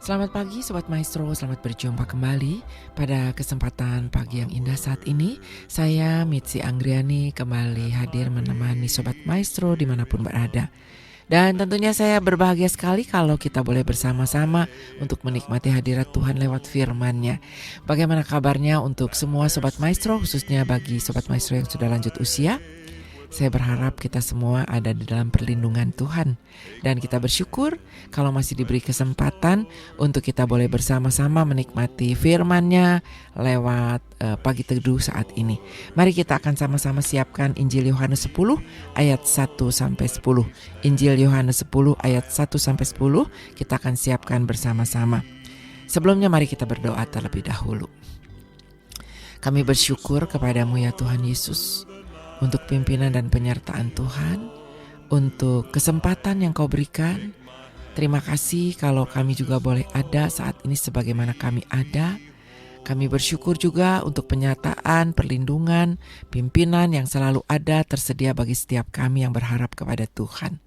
Selamat pagi Sobat Maestro, selamat berjumpa kembali. Pada kesempatan pagi yang indah saat ini, saya Mitzi Anggriani kembali hadir menemani Sobat Maestro dimanapun berada. Dan tentunya saya berbahagia sekali kalau kita boleh bersama-sama untuk menikmati hadirat Tuhan lewat firman-Nya. Bagaimana kabarnya untuk semua Sobat Maestro, khususnya bagi Sobat Maestro yang sudah lanjut usia? Saya berharap kita semua ada di dalam perlindungan Tuhan. Dan kita bersyukur kalau masih diberi kesempatan untuk kita boleh bersama-sama menikmati firman-Nya lewat pagi teduh saat ini. Mari kita akan sama-sama siapkan Injil Yohanes 10 ayat 1-10. Injil Yohanes 10 ayat 1-10 kita akan siapkan bersama-sama. Sebelumnya mari kita berdoa terlebih dahulu. Kami bersyukur kepadamu ya Tuhan Yesus, untuk pimpinan dan penyertaan Tuhan, untuk kesempatan yang Kau berikan. Terima kasih kalau kami juga boleh ada saat ini sebagaimana kami ada. Kami bersyukur juga untuk penyertaan, perlindungan, pimpinan yang selalu ada tersedia bagi setiap kami yang berharap kepada Tuhan.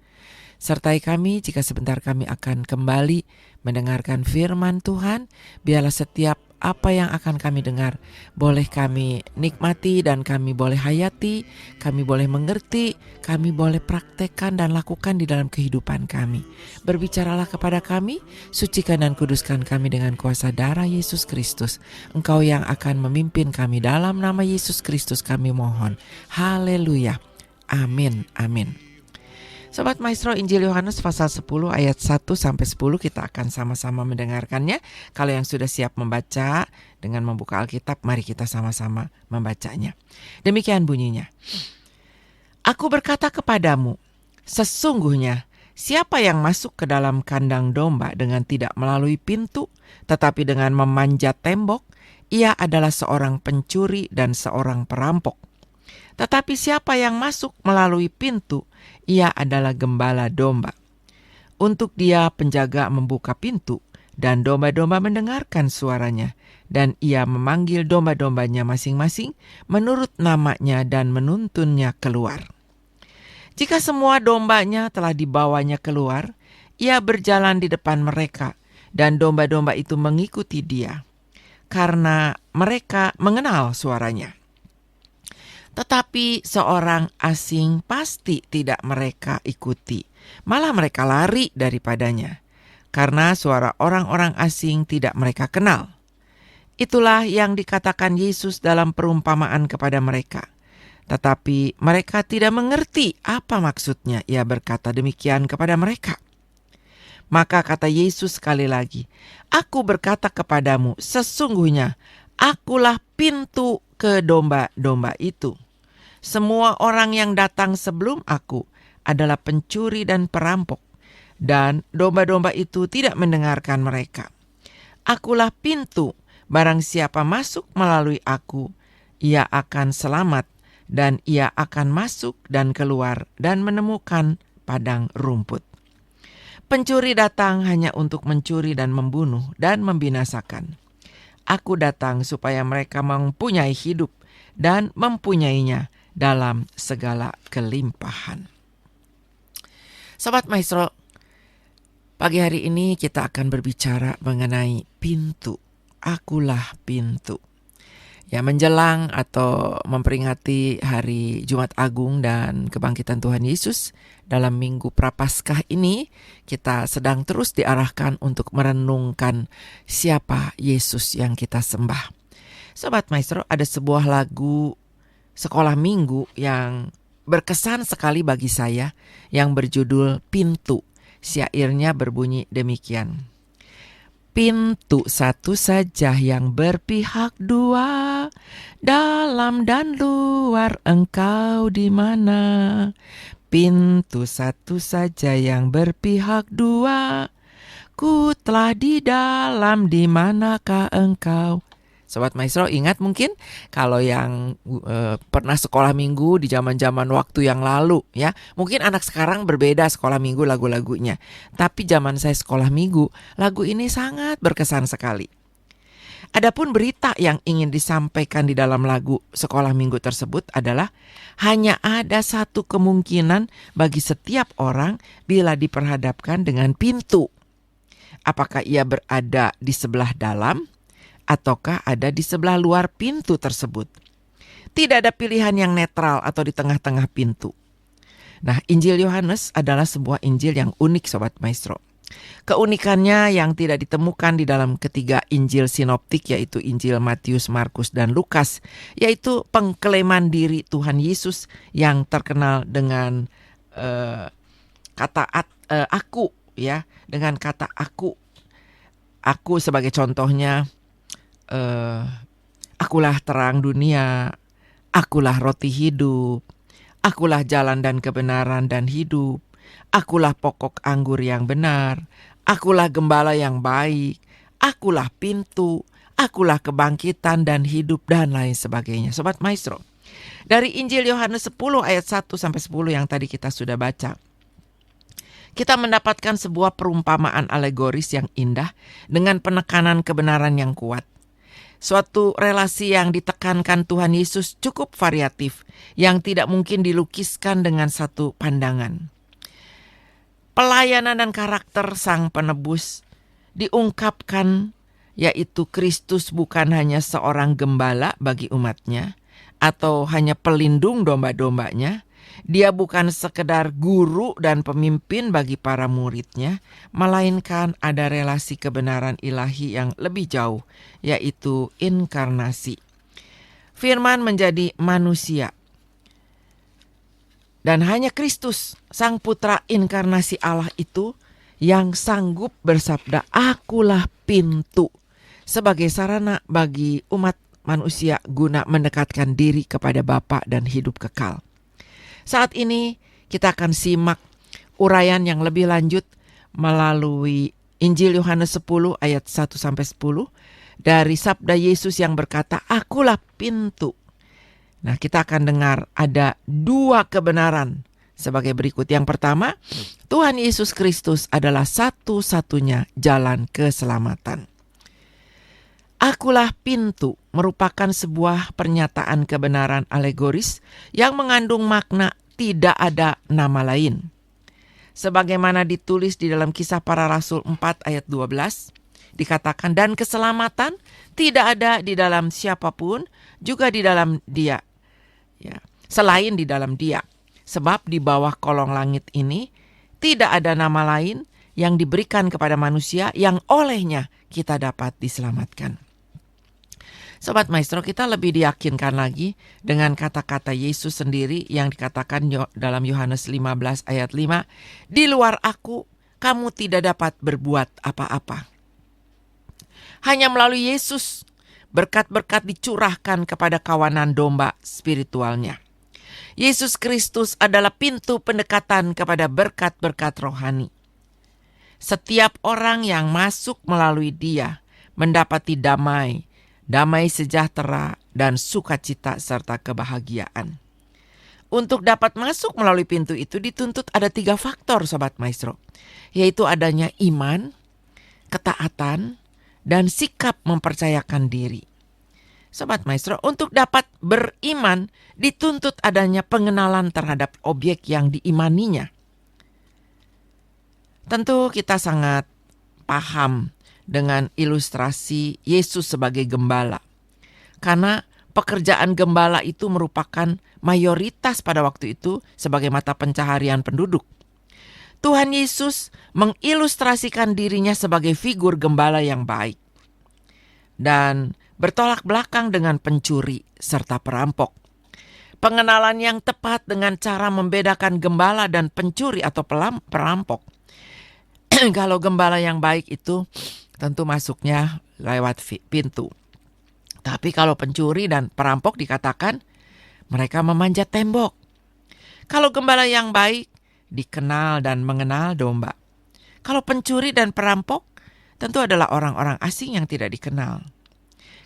Sertai kami jika sebentar kami akan kembali mendengarkan firman Tuhan. Biarlah setiap apa yang akan kami dengar boleh kami nikmati dan kami boleh hayati, kami boleh mengerti, kami boleh praktekkan dan lakukan di dalam kehidupan kami. Berbicaralah kepada kami, sucikan dan kuduskan kami dengan kuasa darah Yesus Kristus. Engkau yang akan memimpin kami, dalam nama Yesus Kristus kami mohon. Haleluya. Amin. Amin. Sobat Maestro, Injil Yohanes pasal 10 ayat 1-10 kita akan sama-sama mendengarkannya. Kalau yang sudah siap membaca dengan membuka Alkitab, mari kita sama-sama membacanya. Demikian bunyinya. Aku berkata kepadamu, sesungguhnya siapa yang masuk ke dalam kandang domba dengan tidak melalui pintu, tetapi dengan memanjat tembok, ia adalah seorang pencuri dan seorang perampok. Tetapi siapa yang masuk melalui pintu, ia adalah gembala domba. Untuk dia penjaga membuka pintu, dan domba-domba mendengarkan suaranya, dan ia memanggil domba-dombanya masing-masing menurut namanya dan menuntunnya keluar. Jika semua dombanya telah dibawanya keluar, ia berjalan di depan mereka, dan domba-domba itu mengikuti dia, karena mereka mengenal suaranya. Tetapi seorang asing pasti tidak mereka ikuti, malah mereka lari daripadanya, karena suara orang-orang asing tidak mereka kenal. Itulah yang dikatakan Yesus dalam perumpamaan kepada mereka. Tetapi mereka tidak mengerti apa maksudnya ia berkata demikian kepada mereka. Maka kata Yesus sekali lagi, Aku berkata kepadamu, sesungguhnya akulah pintu ke domba-domba itu. Semua orang yang datang sebelum aku adalah pencuri dan perampok, dan domba-domba itu tidak mendengarkan mereka. Akulah pintu, barang siapa masuk melalui aku, ia akan selamat, dan ia akan masuk dan keluar dan menemukan padang rumput. Pencuri datang hanya untuk mencuri dan membunuh dan membinasakan. Aku datang supaya mereka mempunyai hidup dan mempunyainya dalam segala kelimpahan. Sobat Maestro, pagi hari ini kita akan berbicara mengenai pintu. Akulah pintu. Ya, menjelang atau memperingati hari Jumat Agung dan kebangkitan Tuhan Yesus, dalam Minggu Prapaskah ini kita sedang terus diarahkan untuk merenungkan siapa Yesus yang kita sembah. Sobat Maestro, ada sebuah lagu sekolah minggu yang berkesan sekali bagi saya yang berjudul Pintu. Syairnya berbunyi demikian. Pintu satu saja yang berpihak dua, dalam dan luar engkau di mana? Pintu satu saja yang berpihak dua, ku telah di dalam, di manakah engkau? Sobat Maestro ingat mungkin kalau yang pernah sekolah minggu di zaman-zaman waktu yang lalu ya. Mungkin anak sekarang berbeda sekolah minggu lagu-lagunya. Tapi zaman saya sekolah minggu, lagu ini sangat berkesan sekali. Adapun berita yang ingin disampaikan di dalam lagu sekolah minggu tersebut adalah hanya ada satu kemungkinan bagi setiap orang bila diperhadapkan dengan pintu. apakah ia berada di sebelah dalam ataukah ada di sebelah luar pintu tersebut. Tidak ada pilihan yang netral atau di tengah-tengah pintu. Nah, Injil Yohanes adalah sebuah Injil yang unik, Sobat Maestro. Keunikannya yang tidak ditemukan di dalam ketiga Injil sinoptik, yaitu Injil Matius, Markus, dan Lukas, yaitu pengklaim diri Tuhan Yesus yang terkenal dengan kata aku, ya, dengan kata aku. Aku sebagai contohnya, akulah terang dunia, akulah roti hidup, akulah jalan dan kebenaran dan hidup, akulah pokok anggur yang benar, akulah gembala yang baik, akulah pintu, akulah kebangkitan dan hidup, dan lain sebagainya. Sobat Maestro, dari Injil Yohanes 10 ayat 1-10 yang tadi kita sudah baca, kita mendapatkan sebuah perumpamaan alegoris yang indah dengan penekanan kebenaran yang kuat. Suatu relasi yang ditekankan Tuhan Yesus cukup variatif, yang tidak mungkin dilukiskan dengan satu pandangan. Pelayanan dan karakter Sang Penebus diungkapkan, yaitu Kristus bukan hanya seorang gembala bagi umatnya atau hanya pelindung domba-dombanya. Dia bukan sekedar guru dan pemimpin bagi para muridnya, melainkan ada relasi kebenaran ilahi yang lebih jauh, yaitu inkarnasi. Firman menjadi manusia. Dan hanya Kristus, Sang Putra inkarnasi Allah itu, yang sanggup bersabda, "Akulah pintu," sebagai sarana bagi umat manusia guna mendekatkan diri kepada Bapa dan hidup kekal. Saat ini kita akan simak uraian yang lebih lanjut melalui Injil Yohanes 10 ayat 1-10 dari sabda Yesus yang berkata, "Akulah pintu." Nah, kita akan dengar ada dua kebenaran sebagai berikut. Yang pertama, Tuhan Yesus Kristus adalah satu-satunya jalan keselamatan. Akulah pintu merupakan sebuah pernyataan kebenaran alegoris yang mengandung makna tidak ada nama lain. Sebagaimana ditulis di dalam Kisah Para Rasul 4 ayat 12, dikatakan, "Dan keselamatan tidak ada di dalam siapapun, juga di dalam Dia, ya, selain di dalam Dia. Sebab di bawah kolong langit ini tidak ada nama lain yang diberikan kepada manusia yang olehnya kita dapat diselamatkan." Sobat Maestro, kita lebih diyakinkan lagi dengan kata-kata Yesus sendiri yang dikatakan dalam Yohanes 15 ayat 5, "Di luar aku, kamu tidak dapat berbuat apa-apa." Hanya melalui Yesus, berkat-berkat dicurahkan kepada kawanan domba spiritualnya. Yesus Kristus adalah pintu pendekatan kepada berkat-berkat rohani. Setiap orang yang masuk melalui Dia mendapati damai sejahtera, dan sukacita serta kebahagiaan. Untuk dapat masuk melalui pintu itu dituntut ada 3 faktor, Sobat Maestro, yaitu adanya iman, ketaatan, dan sikap mempercayakan diri. Sobat Maestro, untuk dapat beriman dituntut adanya pengenalan terhadap objek yang diimaninya. Tentu kita sangat paham dengan ilustrasi Yesus sebagai gembala. Karena pekerjaan gembala itu merupakan mayoritas pada waktu itu sebagai mata pencaharian penduduk. Tuhan Yesus mengilustrasikan dirinya sebagai figur gembala yang baik dan bertolak belakang dengan pencuri serta perampok. Pengenalan yang tepat dengan cara membedakan gembala dan pencuri atau perampok. Kalau gembala yang baik itu tentu masuknya lewat pintu. Tapi kalau pencuri dan perampok dikatakan mereka memanjat tembok. Kalau gembala yang baik dikenal dan mengenal domba. Kalau pencuri dan perampok tentu adalah orang-orang asing yang tidak dikenal.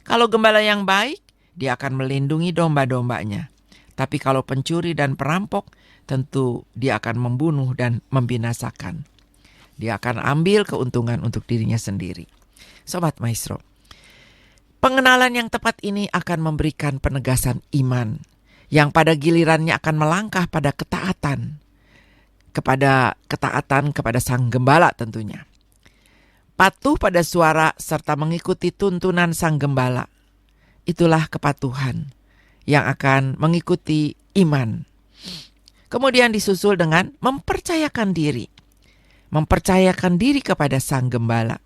Kalau gembala yang baik, dia akan melindungi domba-dombanya. Tapi kalau pencuri dan perampok, tentu dia akan membunuh dan membinasakan. Dia akan ambil keuntungan untuk dirinya sendiri. Sobat Maestro, pengenalan yang tepat ini akan memberikan penegasan iman yang pada gilirannya akan melangkah pada ketaatan kepada Sang Gembala tentunya. patuh pada suara serta mengikuti tuntunan sang gembala. Itulah kepatuhan yang akan mengikuti iman. Kemudian disusul dengan mempercayakan diri. Mempercayakan diri kepada sang gembala.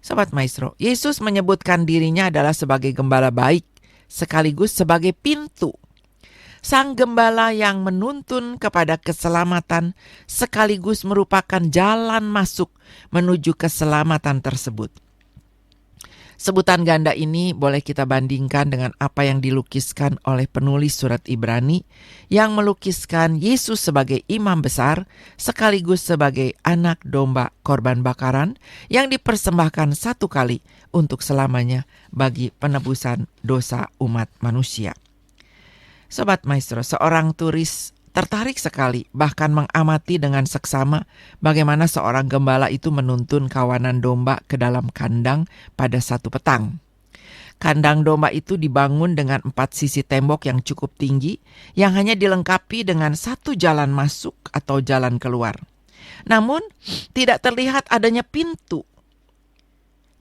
Sobat Maestro, Yesus menyebutkan dirinya adalah sebagai gembala baik, sekaligus sebagai pintu. Sang gembala yang menuntun kepada keselamatan sekaligus merupakan jalan masuk menuju keselamatan tersebut. Sebutan ganda ini boleh kita bandingkan dengan apa yang dilukiskan oleh penulis surat Ibrani yang melukiskan Yesus sebagai imam besar sekaligus sebagai anak domba korban bakaran yang dipersembahkan satu kali untuk selamanya bagi penebusan dosa umat manusia. Sobat Maestro, seorang turis tertarik sekali bahkan mengamati dengan seksama bagaimana seorang gembala itu menuntun kawanan domba ke dalam kandang pada satu petang. Kandang domba itu dibangun dengan 4 sisi tembok yang cukup tinggi yang hanya dilengkapi dengan satu jalan masuk atau jalan keluar. Namun tidak terlihat adanya pintu.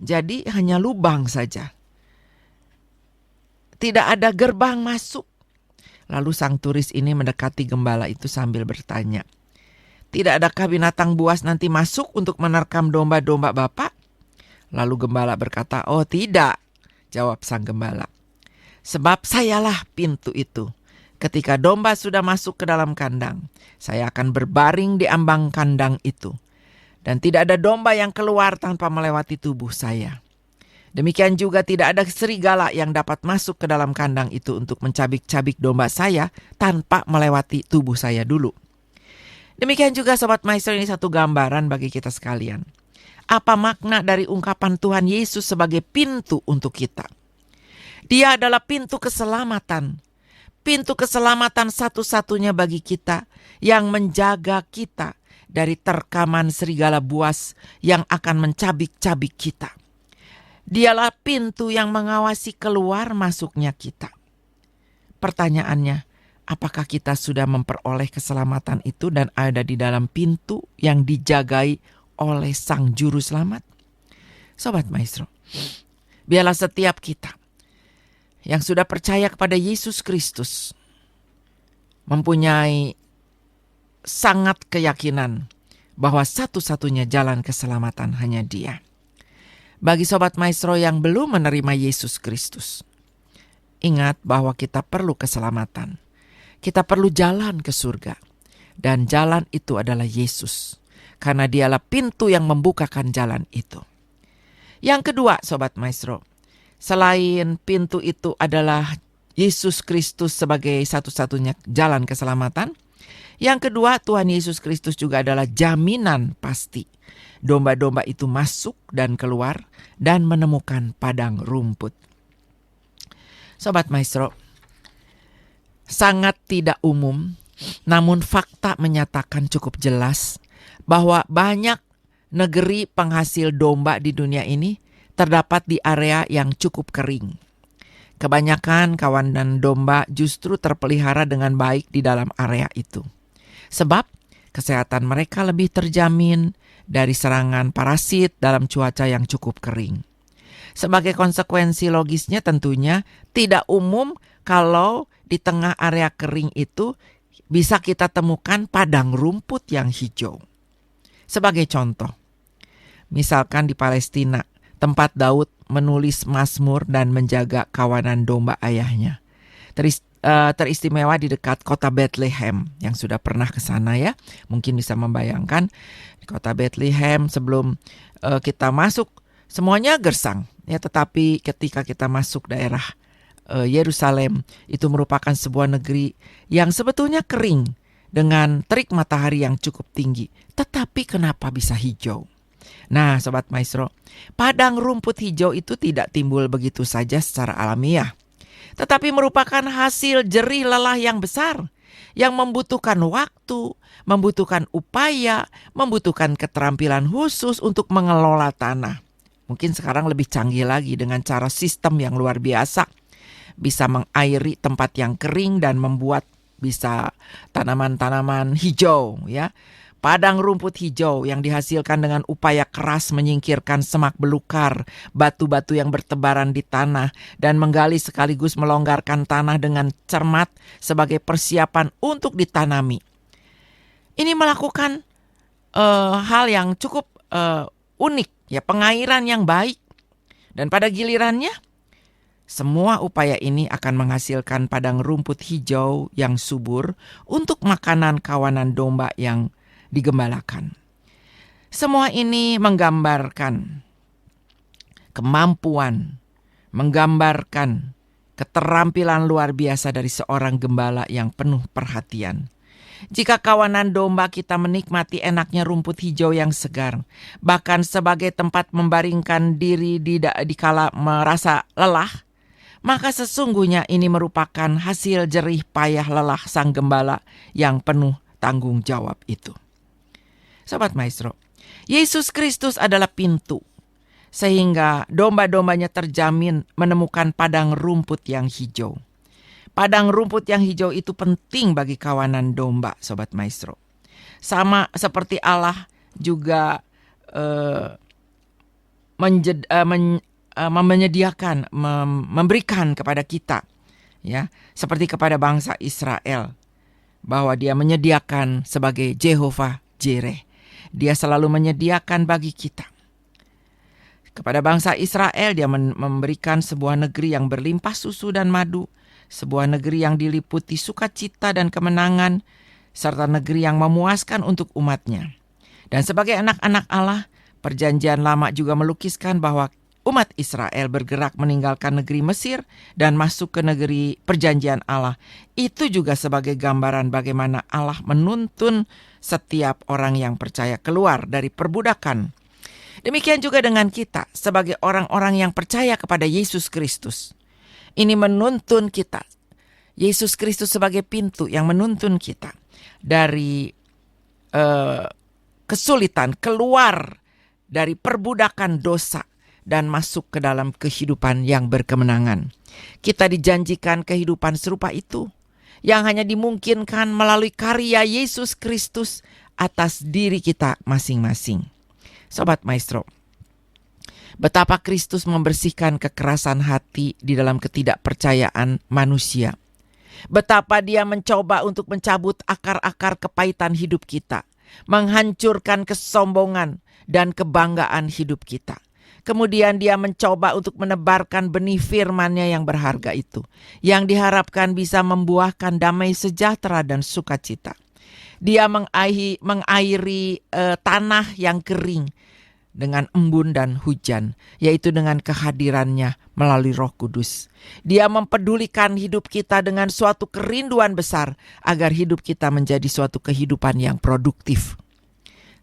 Jadi hanya lubang saja. Tidak ada gerbang masuk. Lalu sang turis ini mendekati gembala itu sambil bertanya, "Tidak adakah binatang buas nanti masuk untuk menerkam domba-domba Bapak?" Lalu gembala berkata, "Oh tidak," jawab sang gembala. "Sebab sayalah pintu itu. Ketika domba sudah masuk ke dalam kandang, saya akan berbaring di ambang kandang itu. Dan tidak ada domba yang keluar tanpa melewati tubuh saya. Demikian juga tidak ada serigala yang dapat masuk ke dalam kandang itu untuk mencabik-cabik domba saya tanpa melewati tubuh saya dulu." Demikian juga Sobat Maestro, ini satu gambaran bagi kita sekalian. Apa makna dari ungkapan Tuhan Yesus sebagai pintu untuk kita? Dia adalah pintu keselamatan. Pintu keselamatan satu-satunya bagi kita yang menjaga kita dari terkaman serigala buas yang akan mencabik-cabik kita. Dialah pintu yang mengawasi keluar masuknya kita. Pertanyaannya, apakah kita sudah memperoleh keselamatan itu dan ada di dalam pintu yang dijagai oleh Sang Juru Selamat? Sobat Maestro, biarlah setiap kita yang sudah percaya kepada Yesus Kristus mempunyai sangat keyakinan bahwa satu-satunya jalan keselamatan hanya Dia. Bagi Sobat Maestro yang belum menerima Yesus Kristus, ingat bahwa kita perlu keselamatan. Kita perlu jalan ke surga. Dan jalan itu adalah Yesus. Karena Dialah pintu yang membukakan jalan itu. Yang kedua, Sobat Maestro, selain pintu itu adalah Yesus Kristus sebagai satu-satunya jalan keselamatan, yang kedua, Tuhan Yesus Kristus juga adalah jaminan pasti domba-domba itu masuk dan keluar dan menemukan padang rumput. Sobat Maestro, sangat tidak umum, namun fakta menyatakan cukup jelas bahwa banyak negeri penghasil domba di dunia ini terdapat di area yang cukup kering. Kebanyakan kawanan domba justru terpelihara dengan baik di dalam area itu. Sebab kesehatan mereka lebih terjamin dari serangan parasit dalam cuaca yang cukup kering. Sebagai konsekuensi logisnya tentunya tidak umum kalau di tengah area kering itu bisa kita temukan padang rumput yang hijau. Sebagai contoh, misalkan di Palestina, tempat Daud menulis Mazmur dan menjaga kawanan domba ayahnya. Teristimewa di dekat kota Bethlehem. Yang sudah pernah ke sana ya, mungkin bisa membayangkan di kota Bethlehem sebelum kita masuk semuanya gersang ya, tetapi ketika kita masuk daerah Yerusalem, itu merupakan sebuah negeri yang sebetulnya kering dengan terik matahari yang cukup tinggi, tetapi kenapa bisa hijau? Nah, Sobat Maestro, padang rumput hijau itu tidak timbul begitu saja secara alamiah, tetapi merupakan hasil jerih lelah yang besar, yang membutuhkan waktu, membutuhkan upaya, membutuhkan keterampilan khusus untuk mengelola tanah. Mungkin sekarang lebih canggih lagi dengan cara sistem yang luar biasa, bisa mengairi tempat yang kering dan membuat bisa tanaman-tanaman hijau ya. Padang rumput hijau yang dihasilkan dengan upaya keras menyingkirkan semak belukar, batu-batu yang bertebaran di tanah, dan menggali sekaligus melonggarkan tanah dengan cermat sebagai persiapan untuk ditanami. Ini melakukan hal yang cukup unik, ya, pengairan yang baik. Dan pada gilirannya, semua upaya ini akan menghasilkan padang rumput hijau yang subur untuk makanan kawanan domba yang digembalakan. Semua ini menggambarkan kemampuan, menggambarkan keterampilan luar biasa dari seorang gembala yang penuh perhatian. Jika kawanan domba kita menikmati enaknya rumput hijau yang segar, bahkan sebagai tempat membaringkan diri dikala merasa lelah, maka sesungguhnya ini merupakan hasil jerih payah lelah sang gembala yang penuh tanggung jawab itu. Sobat Maestro, Yesus Kristus adalah pintu, sehingga domba-dombanya terjamin menemukan padang rumput yang hijau. Padang rumput yang hijau itu penting bagi kawanan domba, Sobat Maestro. Sama seperti Allah juga menyediakan, memberikan kepada kita, ya, seperti kepada bangsa Israel, bahwa Dia menyediakan sebagai Jehovah Jireh. Dia selalu menyediakan bagi kita. Kepada bangsa Israel Dia memberikan sebuah negeri yang berlimpah susu dan madu, sebuah negeri yang diliputi sukacita dan kemenangan, serta negeri yang memuaskan untuk umatnya. Dan sebagai anak-anak Allah, Perjanjian Lama juga melukiskan bahwa umat Israel bergerak meninggalkan negeri Mesir dan masuk ke negeri Perjanjian Allah. Itu juga sebagai gambaran bagaimana Allah menuntun setiap orang yang percaya keluar dari perbudakan. Demikian juga dengan kita sebagai orang-orang yang percaya kepada Yesus Kristus. Ini menuntun kita. Yesus Kristus sebagai pintu yang menuntun kita dari kesulitan, keluar dari perbudakan dosa dan masuk ke dalam kehidupan yang berkemenangan. Kita dijanjikan kehidupan serupa itu yang hanya dimungkinkan melalui karya Yesus Kristus atas diri kita masing-masing. Sobat Maestro, betapa Kristus membersihkan kekerasan hati di dalam ketidakpercayaan manusia. Betapa Dia mencoba untuk mencabut akar-akar kepahitan hidup kita, menghancurkan kesombongan dan kebanggaan hidup kita. Kemudian Dia mencoba untuk menebarkan benih firman-Nya yang berharga itu, yang diharapkan bisa membuahkan damai sejahtera dan sukacita. Dia mengairi tanah yang kering dengan embun dan hujan, yaitu dengan kehadiran-Nya melalui Roh Kudus. Dia mempedulikan hidup kita dengan suatu kerinduan besar agar hidup kita menjadi suatu kehidupan yang produktif.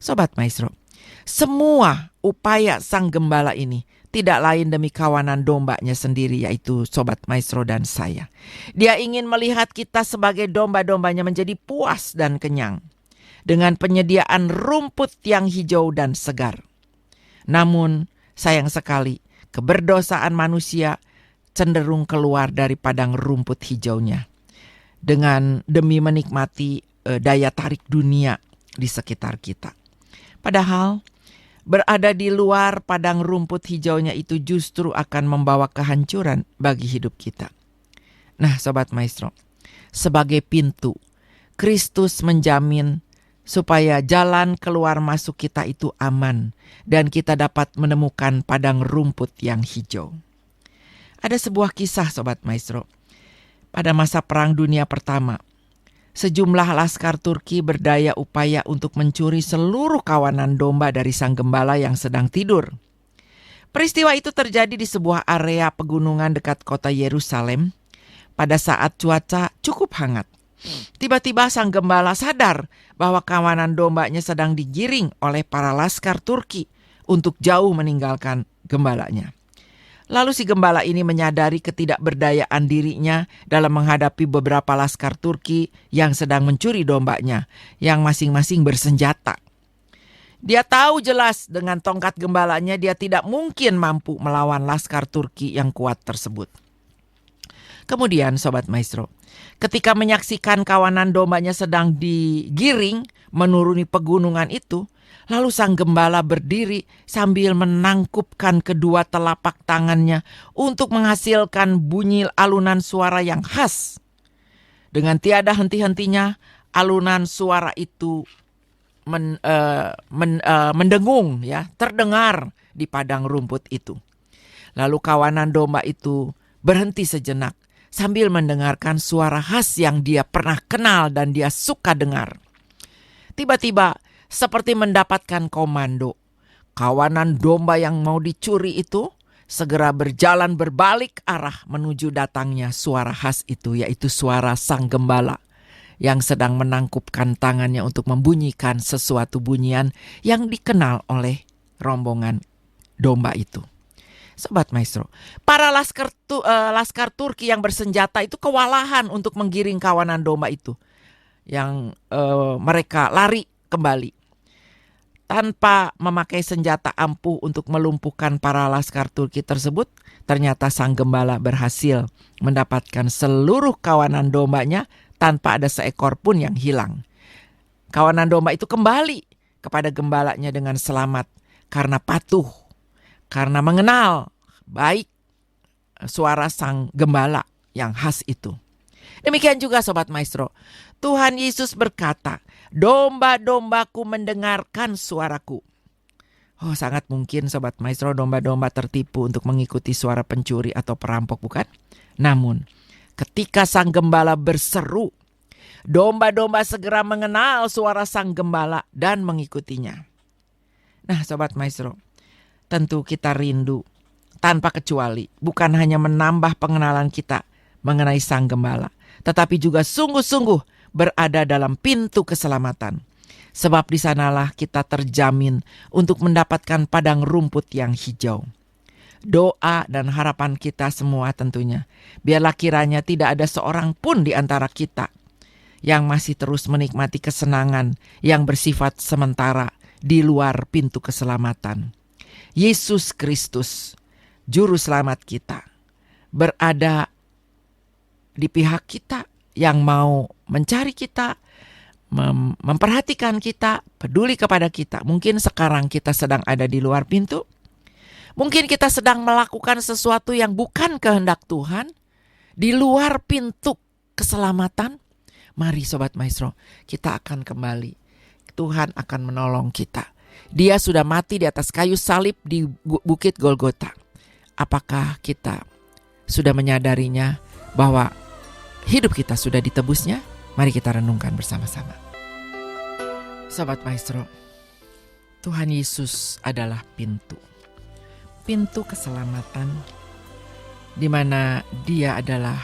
Sobat Maestro, semua upaya sang gembala ini tidak lain demi kawanan dombanya sendiri, yaitu Sobat Maestro dan saya. Dia ingin melihat kita sebagai domba-dombanya menjadi puas dan kenyang dengan penyediaan rumput yang hijau dan segar. Namun sayang sekali keberdosaan manusia cenderung keluar dari padang rumput hijaunya demi menikmati daya tarik dunia di sekitar kita. Padahal berada di luar padang rumput hijaunya itu justru akan membawa kehancuran bagi hidup kita. Nah, Sobat Maestro, sebagai pintu, Kristus menjamin supaya jalan keluar masuk kita itu aman dan kita dapat menemukan padang rumput yang hijau. Ada sebuah kisah, Sobat Maestro. Pada masa Perang Dunia Pertama, sejumlah laskar Turki berdaya upaya untuk mencuri seluruh kawanan domba dari sang gembala yang sedang tidur. Peristiwa itu terjadi di sebuah area pegunungan dekat kota Yerusalem pada saat cuaca cukup hangat. Tiba-tiba sang gembala sadar bahwa kawanan dombanya sedang digiring oleh para laskar Turki untuk jauh meninggalkan gembalanya. Lalu si gembala ini menyadari ketidakberdayaan dirinya dalam menghadapi beberapa laskar Turki yang sedang mencuri dombanya, yang masing-masing bersenjata. Dia tahu jelas dengan tongkat gembalanya dia tidak mungkin mampu melawan laskar Turki yang kuat tersebut. Kemudian Sobat Maestro, Ketika menyaksikan kawanan dombanya sedang digiring menuruni pegunungan itu, lalu sang gembala berdiri sambil menangkupkan kedua telapak tangannya untuk menghasilkan bunyi alunan suara yang khas. Dengan tiada henti-hentinya, alunan suara itu mendengung, ya, terdengar di padang rumput itu. Lalu kawanan domba itu berhenti sejenak sambil mendengarkan suara khas yang dia pernah kenal dan dia suka dengar. Tiba-tiba, seperti mendapatkan komando, kawanan domba yang mau dicuri itu segera berjalan berbalik arah menuju datangnya suara khas itu, yaitu suara sang gembala yang sedang menangkupkan tangannya untuk membunyikan sesuatu bunyian yang dikenal oleh rombongan domba itu. Sobat Maestro, para laskar Turki yang bersenjata itu kewalahan untuk menggiring kawanan domba itu, yang mereka lari kembali tanpa memakai senjata ampuh untuk melumpuhkan para laskar Turki tersebut. Ternyata sang gembala berhasil mendapatkan seluruh kawanan dombanya tanpa ada seekor pun yang hilang. Kawanan domba itu kembali kepada gembalanya dengan selamat karena patuh, karena mengenal baik suara sang gembala yang khas itu. Demikian juga Sobat Maestro, Tuhan Yesus berkata, domba-dombaku mendengarkan suaraku. Oh, sangat mungkin Sobat Maestro domba-domba tertipu untuk mengikuti suara pencuri atau perampok, bukan? Namun, ketika sang gembala berseru, domba-domba segera mengenal suara sang gembala dan mengikutinya. Nah, Sobat Maestro, tentu kita rindu tanpa kecuali bukan hanya menambah pengenalan kita mengenai sang gembala, tetapi juga sungguh-sungguh berada dalam pintu keselamatan. Sebab di sanalah kita terjamin untuk mendapatkan padang rumput yang hijau. Doa dan harapan kita semua tentunya, biarlah kiranya tidak ada seorang pun di antara kita yang masih terus menikmati kesenangan yang bersifat sementara di luar pintu keselamatan. Yesus Kristus, Juru Selamat kita, berada di pihak kita yang mau mencari kita, memperhatikan kita, peduli kepada kita. Mungkin sekarang kita sedang ada di luar pintu. Mungkin kita sedang melakukan sesuatu yang bukan kehendak Tuhan, di luar pintu keselamatan. Mari Sobat Maestro, kita akan kembali. Tuhan akan menolong kita. Dia sudah mati di atas kayu salib di Bukit Golgota. Apakah kita sudah menyadarinya bahwa hidup kita sudah ditebusnya? Mari kita renungkan bersama-sama. Sobat Maestro, Tuhan Yesus adalah pintu. Pintu keselamatan, di mana Dia adalah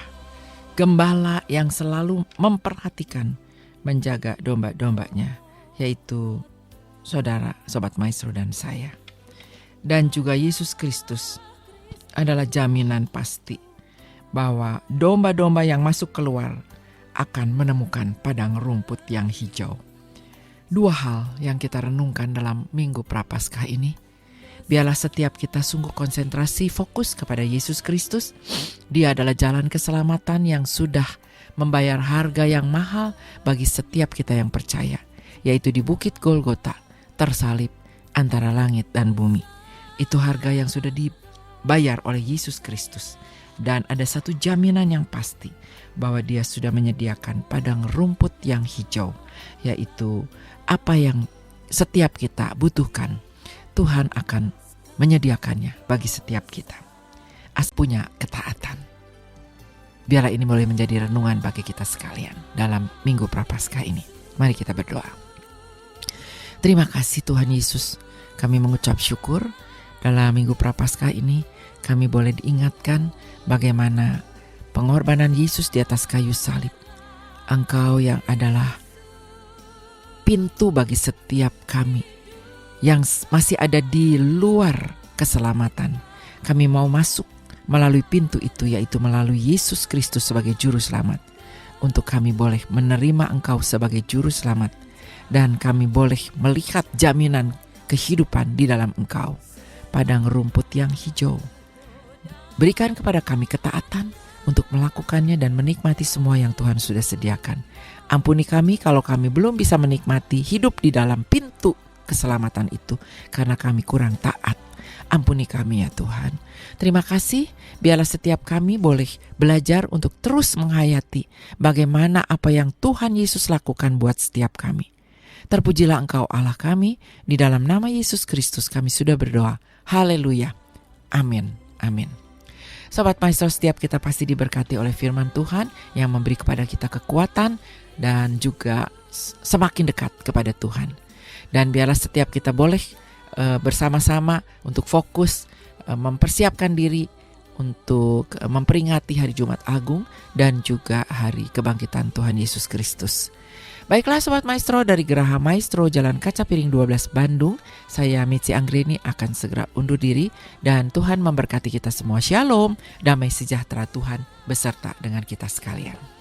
gembala yang selalu memperhatikan, menjaga domba-dombanya, yaitu saudara, Sobat Maestro dan saya. Dan juga Yesus Kristus adalah jaminan pasti bahwa domba-domba yang masuk keluar akan menemukan padang rumput yang hijau. Dua hal yang kita renungkan dalam Minggu Prapaskah ini. Biarlah setiap kita sungguh konsentrasi fokus kepada Yesus Kristus. Dia adalah jalan keselamatan yang sudah membayar harga yang mahal bagi setiap kita yang percaya, yaitu di Bukit Golgota, tersalib antara langit dan bumi. Itu harga yang sudah dibayar oleh Yesus Kristus. Dan ada satu jaminan yang pasti bahwa Dia sudah menyediakan padang rumput yang hijau, yaitu apa yang setiap kita butuhkan, Tuhan akan menyediakannya bagi setiap kita. Punya ketaatan. Biarlah ini boleh menjadi renungan bagi kita sekalian dalam Minggu Prapaskah ini. Mari kita berdoa. Terima kasih Tuhan Yesus, kami mengucap syukur dalam Minggu Prapaskah ini kami boleh diingatkan bagaimana pengorbanan Yesus di atas kayu salib. Engkau yang adalah pintu bagi setiap kami yang masih ada di luar keselamatan. Kami mau masuk melalui pintu itu, yaitu melalui Yesus Kristus sebagai Juru Selamat. Untuk kami boleh menerima Engkau sebagai Juru Selamat. Dan kami boleh melihat jaminan kehidupan di dalam Engkau. Padang rumput yang hijau. Berikan kepada kami ketaatan, untuk melakukannya dan menikmati semua yang Tuhan sudah sediakan. Ampuni kami kalau kami belum bisa menikmati hidup di dalam pintu keselamatan itu karena kami kurang taat. Ampuni kami ya Tuhan. Terima kasih, biarlah setiap kami boleh belajar untuk terus menghayati bagaimana apa yang Tuhan Yesus lakukan buat setiap kami. Terpujilah Engkau Allah kami, di dalam nama Yesus Kristus kami sudah berdoa. Haleluya. Amin. Amin. Sobat Maestro, setiap kita pasti diberkati oleh firman Tuhan yang memberi kepada kita kekuatan dan juga semakin dekat kepada Tuhan. Dan biarlah setiap kita boleh bersama-sama untuk fokus mempersiapkan diri untuk memperingati hari Jumat Agung dan juga hari kebangkitan Tuhan Yesus Kristus. Baiklah Sobat Maestro, dari Geraha Maestro Jalan Kaca Piring 12 Bandung, saya Mitzi Anggreni akan segera undur diri dan Tuhan memberkati kita semua. Shalom, damai sejahtera Tuhan beserta dengan kita sekalian.